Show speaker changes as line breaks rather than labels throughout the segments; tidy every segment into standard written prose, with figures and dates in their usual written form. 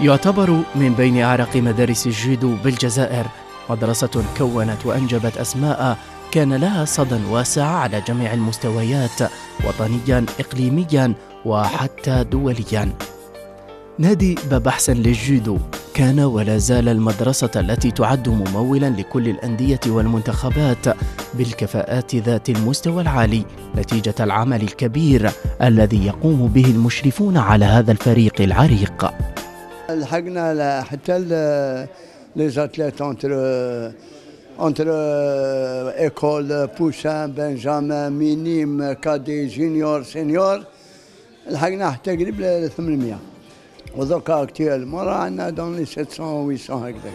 يعتبر من بين أعرق مدارس الجودو بالجزائر، مدرسة كونت وأنجبت أسماء كان لها صدى واسع على جميع المستويات، وطنيا إقليميا وحتى دوليا. نادي باب أحسن للجودو كان ولا زال المدرسة التي تعد ممولا لكل الأندية والمنتخبات بالكفاءات ذات المستوى العالي، نتيجة العمل الكبير الذي يقوم به المشرفون على هذا الفريق العريق.
لحقنا حتى لي زاتليت انتر ايكول بوشان بنجامين مينيم كادي جونيور سينيور، لحقنا حتى قريب ل 800، وذوكا اكتيال مرة عندنا دون لي 700 800 هكذاك.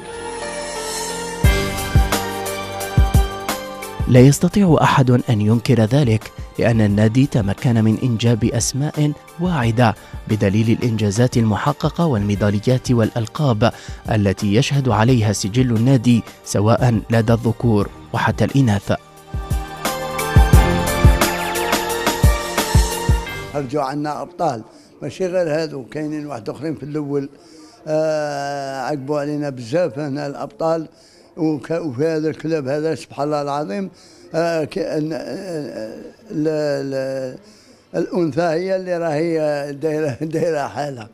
لا يستطيع أحد أن ينكر ذلك، لأن النادي تمكن من إنجاب أسماء واعدة بدليل الإنجازات المحققة والميداليات والألقاب التي يشهد عليها سجل النادي سواء لدى الذكور وحتى الإناث.
رجعوا عنا أبطال، ماشي غير هذو، كاينين واحد اخرين في الاول عقبوا علينا بزاف هنا الابطال، وفي هذا الكلوب هذا سبحان الله العظيم الانثى هي اللي راهي دايره حالها.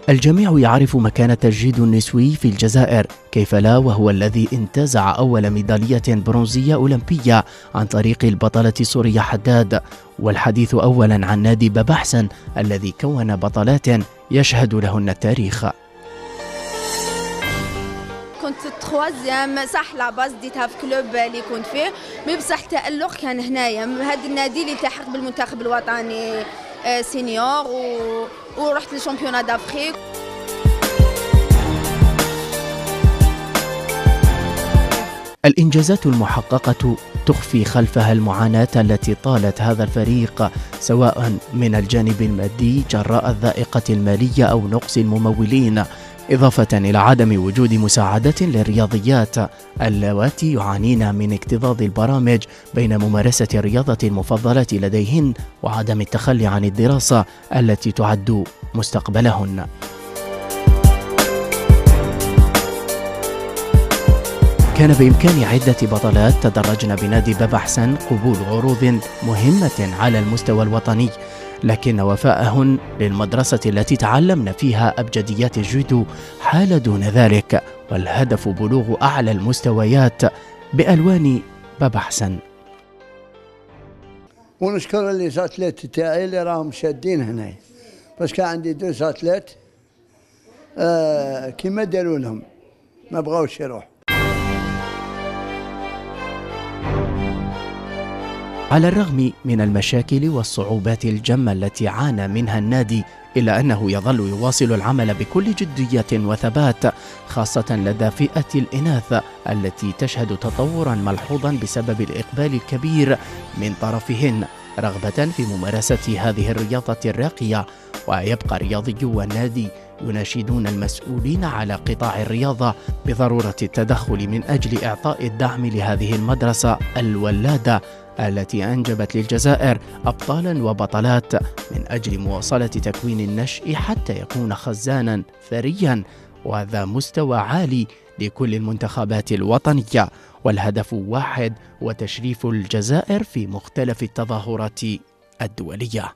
الجميع يعرف مكانة الجودو النسوي في الجزائر، كيف لا، وهو الذي انتزع أول ميدالية برونزية أولمبية عن طريق البطلة سوريا حداد. والحديث أولا عن نادي باب أحسن الذي كون بطلات يشهد لهن التاريخ.
كنت تخوازيام، صح لاباز ديتها في كلوب اللي كنت فيه، مي بصح التألق كان هنايا. هذا النادي اللي التحق بالمنتخب الوطني سينيور ورحت للشامبيونات دافريك.
الإنجازات المحققة تخفي خلفها المعاناة التي طالت هذا الفريق، سواء من الجانب المادي جراء الذائقة المالية أو نقص الممولين، إضافة إلى عدم وجود مساعدة للرياضيات اللواتي يعانين من اكتظاظ البرامج بين ممارسة الرياضة المفضلة لديهن وعدم التخلي عن الدراسة التي تعد مستقبلهن. كان بإمكان عدة بطلات تدرجن بنادي باب أحسن قبول عروض مهمة على المستوى الوطني، لكن وفاءهن للمدرسة التي تعلمن فيها أبجديات الجودو حال دون ذلك، والهدف بلوغ أعلى المستويات بألوان باب أحسن.
ونشكر لي زاتليت تاعي اللي راهم شادين هنا، بس كان عندي دو زاتليت كيما داروا لهم ما بغاوش يروحوا.
على الرغم من المشاكل والصعوبات الجمة التي عانى منها النادي، إلا أنه يظل يواصل العمل بكل جدية وثبات، خاصة لدى فئة الإناث التي تشهد تطورا ملحوظا بسبب الإقبال الكبير من طرفهن رغبة في ممارسة هذه الرياضة الراقية. ويبقى رياضيو النادي يناشدون المسؤولين على قطاع الرياضة بضرورة التدخل من أجل إعطاء الدعم لهذه المدرسة الولادة التي أنجبت للجزائر أبطالا وبطلات، من أجل مواصلة تكوين النشء حتى يكون خزانا ثريا وذا مستوى عالي لكل المنتخبات الوطنية. والهدف واحد، وتشريف الجزائر في مختلف التظاهرات الدولية.